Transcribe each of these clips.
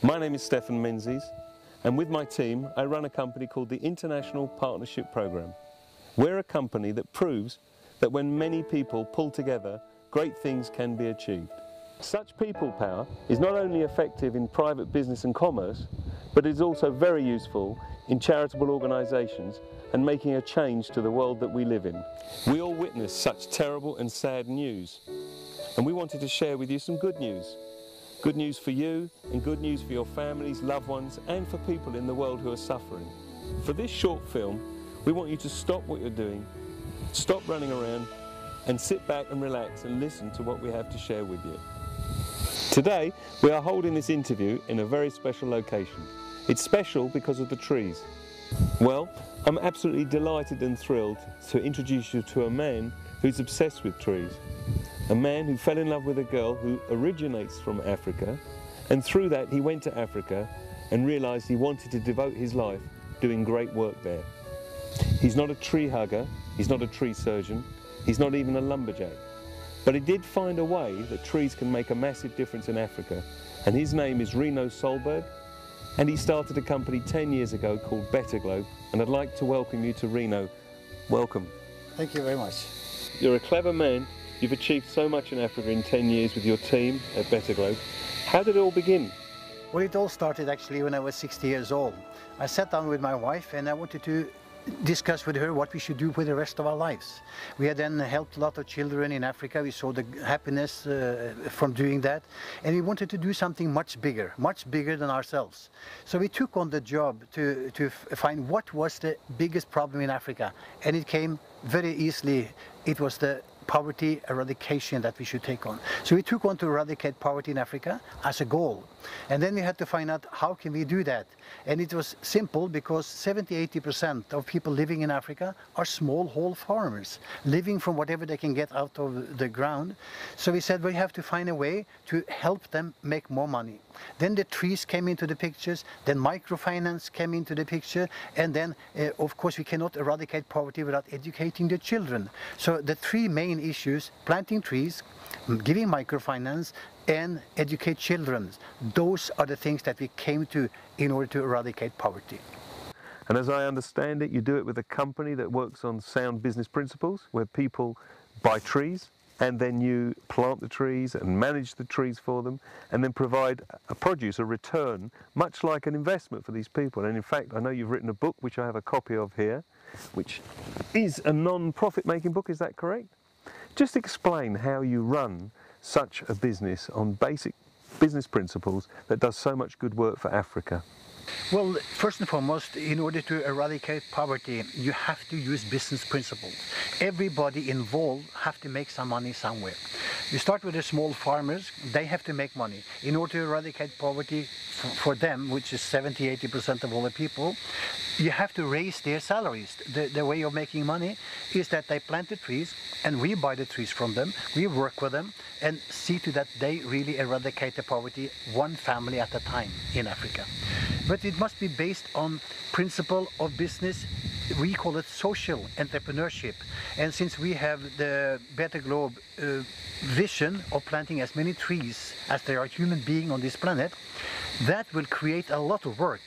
My name is Stefan Menzies, and with my team I run a company called the International Partnership Programme. We're a company that proves that when many people pull together, great things can be achieved. Such people power is not only effective in private business and commerce, but is also very useful in charitable organisations and making a change to the world that we live in. We all witness such terrible and sad news, and we wanted to share with you some good news. Good news for you and good news for your families, loved ones, and for people in the world who are suffering. For this short film, we want you to stop what you're doing, stop running around, and sit back and relax and listen to what we have to share with you. Today, we are holding this interview in a very special location. It's special because of the trees. Well, I'm absolutely delighted and thrilled to introduce you to a man who's obsessed with trees. A man who fell in love with a girl who originates from Africa, and through that he went to Africa and realised he wanted to devote his life doing great work there. He's not a tree hugger, he's not a tree surgeon, he's not even a lumberjack. But he did find a way that trees can make a massive difference in Africa, and his name is Reno Solberg, and he started a company 10 years ago called BetterGlobe, and I'd like to welcome you to Reno. Welcome. Thank you very much. You're a clever man. You've achieved so much in Africa in 10 years with your team at BetterGlobe. How did it all begin? Well, it all started actually when I was 60 years old. I sat down with my wife and I wanted to discuss with her what we should do for the rest of our lives. We had then helped a lot of children in Africa. We saw the happiness from doing that, and we wanted to do something much bigger than ourselves. So we took on the job to find what was the biggest problem in Africa, and it came very easily. It was the poverty eradication that we should take on. So we took on to eradicate poverty in Africa as a goal. And then we had to find out how can we do that. And it was simple because 70–80% of people living in Africa are smallholder farmers, living from whatever they can get out of the ground. So we said we have to find a way to help them make more money. Then the trees came into the pictures, then microfinance came into the picture, and then of course we cannot eradicate poverty without educating the children. So the three main issues: planting trees, giving microfinance, and educate children. Those are the things that we came to in order to eradicate poverty. And as I understand it, you do it with a company that works on sound business principles, where people buy trees and then you plant the trees and manage the trees for them and then provide a produce, a return, much like an investment for these people. And in fact, I know you've written a book, which I have a copy of here, which is a non-profit making book, is that correct? Just explain how you run such a business on basic business principles that does so much good work for Africa. Well, first and foremost, in order to eradicate poverty, you have to use business principles. Everybody involved have to make some money somewhere. You start with the small farmers. They have to make money. In order to eradicate poverty for them, which is 70–80% of all the people, you have to raise their salaries. The way of making money is that they plant the trees and we buy the trees from them, we work with them and see to that they really eradicate the poverty one family at a time in Africa. But it must be based on principle of business. We call it social entrepreneurship. And since we have the BetterGlobe vision of planting as many trees as there are human beings on this planet, that will create a lot of work,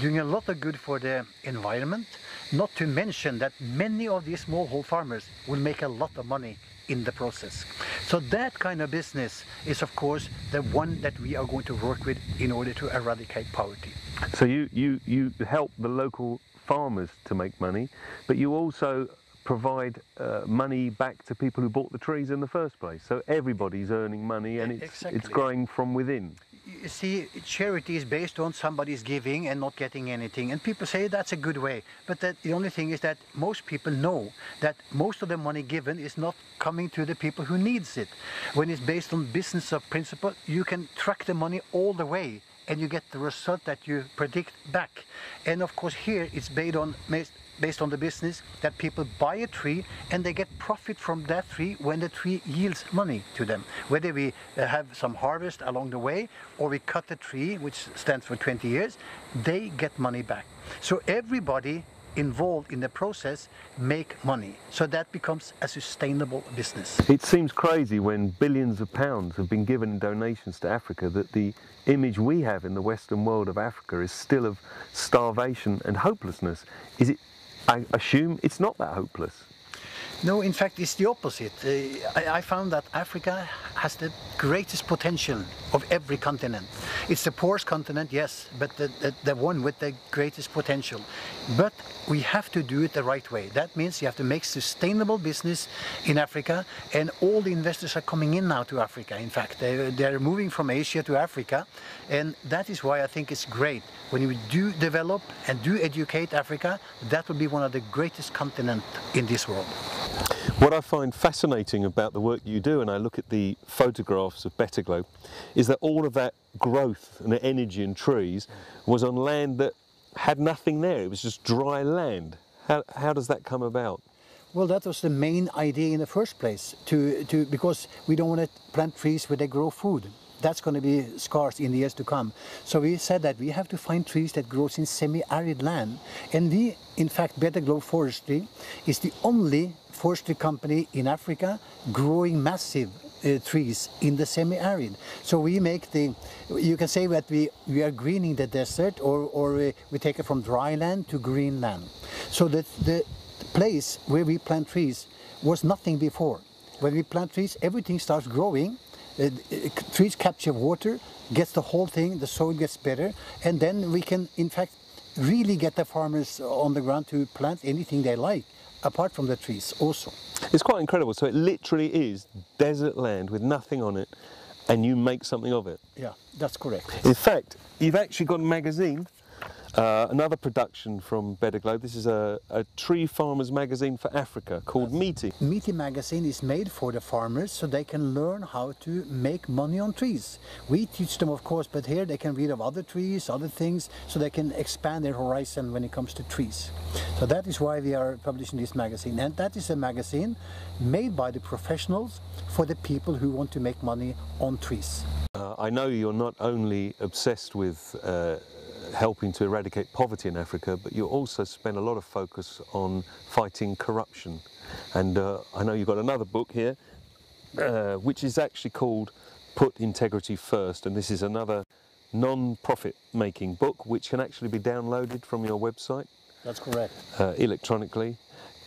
doing a lot of good for the environment, not to mention that many of these smallholder farmers will make a lot of money in the process. So that kind of business is of course the one that we are going to work with in order to eradicate poverty. So you help the local farmers to make money, but you also provide money back to people who bought the trees in the first place. So everybody's earning money and it's growing from within. You see, charity is based on somebody's giving and not getting anything, and people say that's a good way, but the only thing is that most people know that most of the money given is not coming to the people who needs it. When it's based on business of principle, you can track the money all the way and you get the result that you predict back. And of course here it's based on the business that people buy a tree and they get profit from that tree when the tree yields money to them. Whether we have some harvest along the way or we cut the tree, which stands for 20 years, they get money back. So everybody involved in the process make money. So that becomes a sustainable business. It seems crazy when billions of pounds have been given in donations to Africa that the image we have in the Western world of Africa is still of starvation and hopelessness. Is it? I assume it's not that hopeless. No, in fact, it's the opposite. I found that Africa has the greatest potential of every continent. It's the poorest continent, yes, but the one with the greatest potential. But we have to do it the right way. That means you have to make sustainable business in Africa, and all the investors are coming in now to Africa. In fact, they're moving from Asia to Africa, and that is why I think it's great. When we do develop and do educate Africa, that will be one of the greatest continents in this world. What I find fascinating about the work you do, and I look at the photographs of BetterGlobe, is that all of that growth and the energy and trees was on land that had nothing there. It was just dry land. How does that come about? Well, that was the main idea in the first place, because we don't want to plant trees where they grow food. That's going to be scarce in the years to come. So we said that we have to find trees that grows in semi-arid land. And we, in fact, BetterGlobe Forestry is the only forestry company in Africa growing massive trees in the semi-arid. So we make you can say that we are greening the desert, or we take it from dry land to green land. So the place where we plant trees was nothing before. When we plant trees, everything starts growing. Trees capture water, gets the whole thing, the soil gets better, and then we can, in fact, really get the farmers on the ground to plant anything they like, apart from the trees also. It's quite incredible. So it literally is desert land with nothing on it, and you make something of it. Yeah, that's correct. In fact, you've actually got a magazine, another production from BetterGlobe. This is a tree farmers magazine for Africa called Meaty. Meaty magazine is made for the farmers so they can learn how to make money on trees. We teach them, of course, but here they can read of other trees, other things, so they can expand their horizon when it comes to trees. So that is why we are publishing this magazine. And that is a magazine made by the professionals for the people who want to make money on trees. I know you're not only obsessed with helping to eradicate poverty in Africa, but you also spend a lot of focus on fighting corruption. And I know you've got another book here, which is actually called Put Integrity First, and this is another non-profit making book which can actually be downloaded from your website. That's correct. Electronically.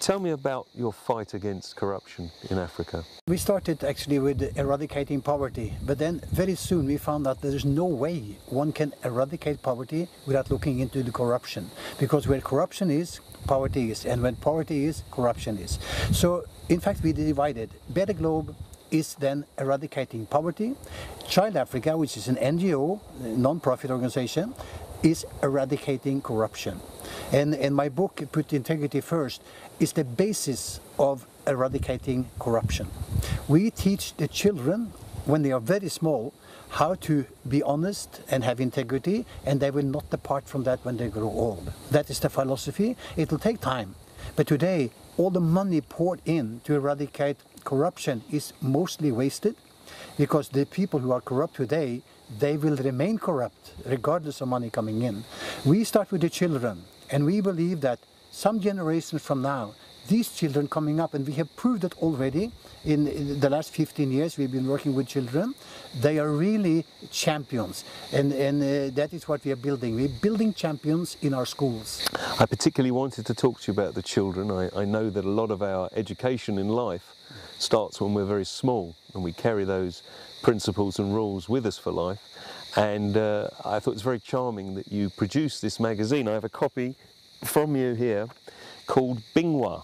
Tell me about your fight against corruption in Africa. We started actually with eradicating poverty, but then very soon we found that there's no way one can eradicate poverty without looking into the corruption. Because where corruption is, poverty is, and when poverty is, corruption is. So in fact we divided. BetterGlobe is then eradicating poverty. Child Africa, which is an NGO, non-profit organization, is eradicating corruption. And my book, Put Integrity First, is the basis of eradicating corruption. We teach the children, when they are very small, how to be honest and have integrity, and they will not depart from that when they grow old. That is the philosophy. It will take time. But today, all the money poured in to eradicate corruption is mostly wasted, because the people who are corrupt today, they will remain corrupt regardless of money coming in. We start with the children, and we believe that some generations from now, these children coming up, and we have proved it already in the last 15 years we've been working with children, they are really champions, and that is what we are building. We're building champions in our schools. I particularly wanted to talk to you about the children. I know that a lot of our education in life starts when we're very small, and we carry those principles and rules with us for life. And I thought it was very charming that you produced this magazine. I have a copy from you here called Bingwa,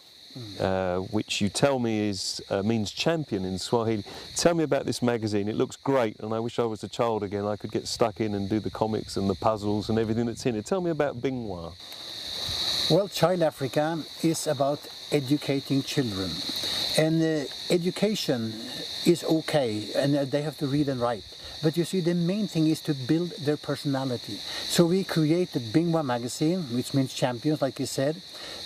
which you tell me means champion in Swahili. Tell me about this magazine. It looks great, and I wish I was a child again. I could get stuck in and do the comics and the puzzles and everything that's in it. Tell me about Bingwa. Well, Child Africa is about educating children, and education is okay, and they have to read and write. But you see, the main thing is to build their personality. So we created Bingwa magazine, which means champions, like you said.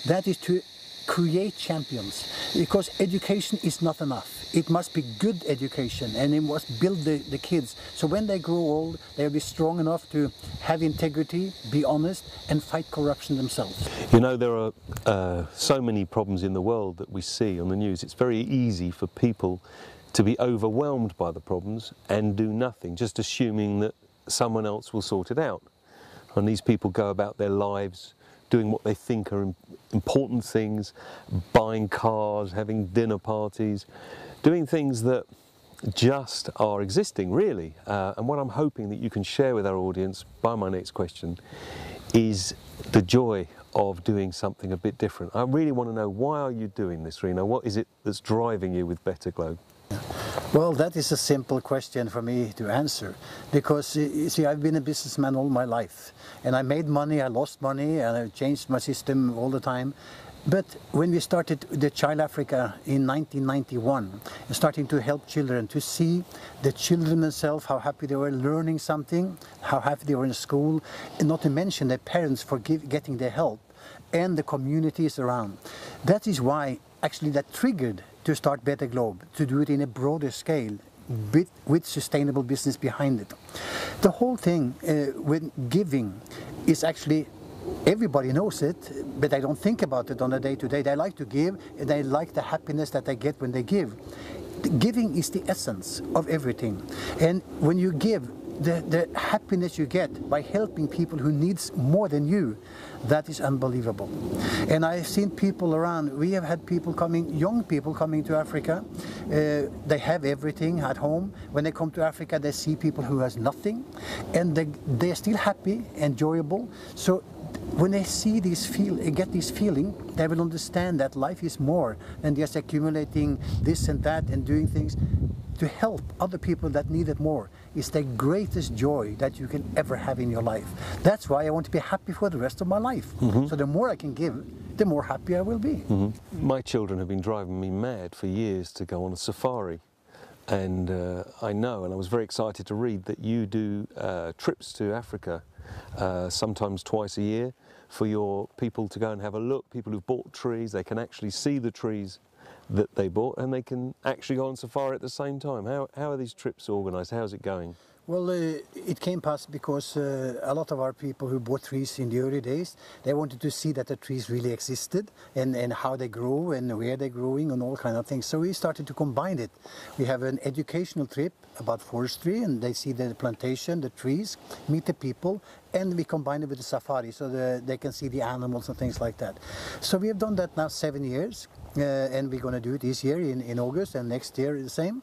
That is to create champions, because education is not enough. It must be good education, and it must build the kids. So when they grow old, they'll be strong enough to have integrity, be honest, and fight corruption themselves. You know, there are so many problems in the world that we see on the news. It's very easy for people to be overwhelmed by the problems and do nothing, just assuming that someone else will sort it out. And these people go about their lives doing what they think are important things, buying cars, having dinner parties, doing things that just are existing, really. And what I'm hoping that you can share with our audience by my next question is the joy of doing something a bit different. I really want to know, why are you doing this, Reno? What is it that's driving you with BetterGlobe? Well, that is a simple question for me to answer, because you see, I've been a businessman all my life, and I made money, I lost money, and I changed my system all the time. But when we started the Child Africa in 1991, starting to help children, to see the children themselves, how happy they were learning something, how happy they were in school, and not to mention their parents for getting their help, and the communities around. That is why actually that triggered to start BetterGlobe, to do it in a broader scale, with sustainable business behind it. The whole thing with giving is actually, everybody knows it, but they don't think about it on a day-to-day. They like to give, and they like the happiness that they get when they give. Giving is the essence of everything. And when you give, the happiness you get by helping people who needs more than you, that is unbelievable. And I've seen people around, we have had people coming, young people coming to Africa, they have everything at home. When they come to Africa, they see people who has nothing, and they're still happy, enjoyable. So when they see this get this feeling, they will understand that life is more than just accumulating this and that and doing things. To help other people that need it more is the greatest joy that you can ever have in your life. That's why I want to be happy for the rest of my life. Mm-hmm. So the more I can give, the more happy I will be. Mm-hmm. My children have been driving me mad for years to go on a safari. And I know, and I was very excited to read that you do trips to Africa, sometimes twice a year, for your people to go and have a look. People who've bought trees, they can actually see the trees that they bought, and they can actually go on safari at the same time. How are these trips organised? How's it going? Well, it came past because a lot of our people who bought trees in the early days, they wanted to see that the trees really existed, and how they grow and where they're growing and all kind of things. So we started to combine it. We have an educational trip about forestry, and they see the plantation, the trees, meet the people, and we combine it with the safari so they can see the animals and things like that. So we have done that now 7 years. And we're going to do it this year in August, and next year the same.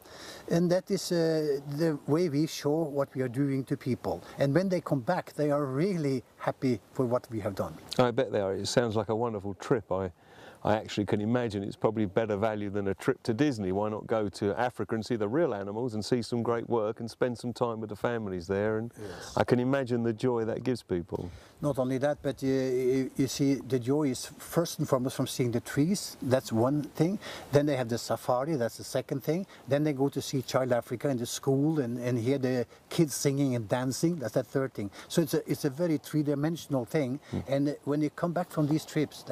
And that is the way we show what we are doing to people. And when they come back, they are really happy for what we have done. I bet they are. It sounds like a wonderful trip. I actually can imagine it's probably better value than a trip to Disney. Why not go to Africa and see the real animals and see some great work and spend some time with the families there? And yes, I can imagine the joy that gives people. Not only that, but you see, the joy is first and foremost from seeing the trees. That's one thing. Then they have the safari. That's the second thing. Then they go to see Child Africa in the school and hear the kids singing and dancing. That's the third thing. So it's a very three-dimensional thing. And when you come back from these trips,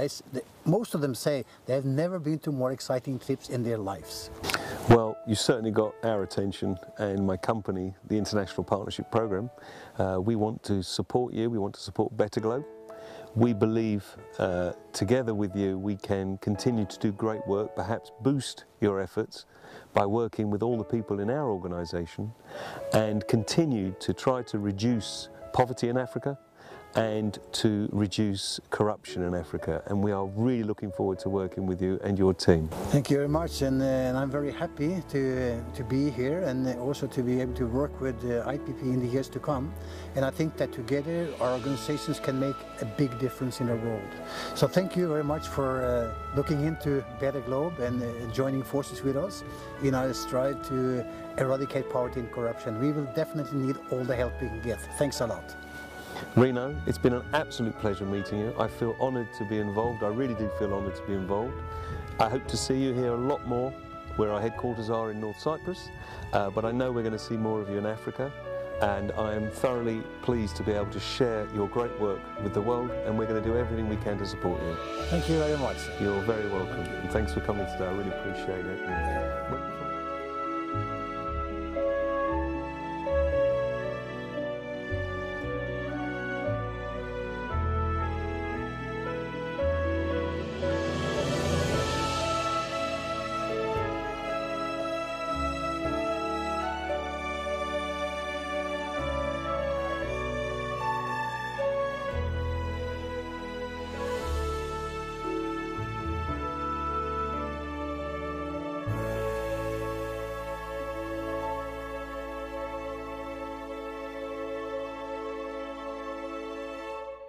most of them say they have never been to more exciting trips in their lives. Well, you certainly got our attention, and my company, the International Partnership Program. We want to support you. We want to support BetterGlobe. We believe together with you we can continue to do great work, perhaps boost your efforts by working with all the people in our organisation, and continue to try to reduce poverty in Africa and to reduce corruption in Africa. And we are really looking forward to working with you and your team. Thank you very much, and I'm very happy to be here, and also to be able to work with IPP in the years to come. And I think that together our organizations can make a big difference in the world. So thank you very much for looking into BetterGlobe and joining forces with us in our strive to eradicate poverty and corruption. We will definitely need all the help we can get. Thanks a lot. Reno, it's been an absolute pleasure meeting you. I feel honoured to be involved. I really do feel honoured to be involved. I hope to see you here a lot more where our headquarters are in North Cyprus, but I know we're going to see more of you in Africa. and I am thoroughly pleased to be able to share your great work with the world, and we're going to do everything we can to support you. Thank you very much. You're very welcome, and thanks for coming today. I really appreciate it.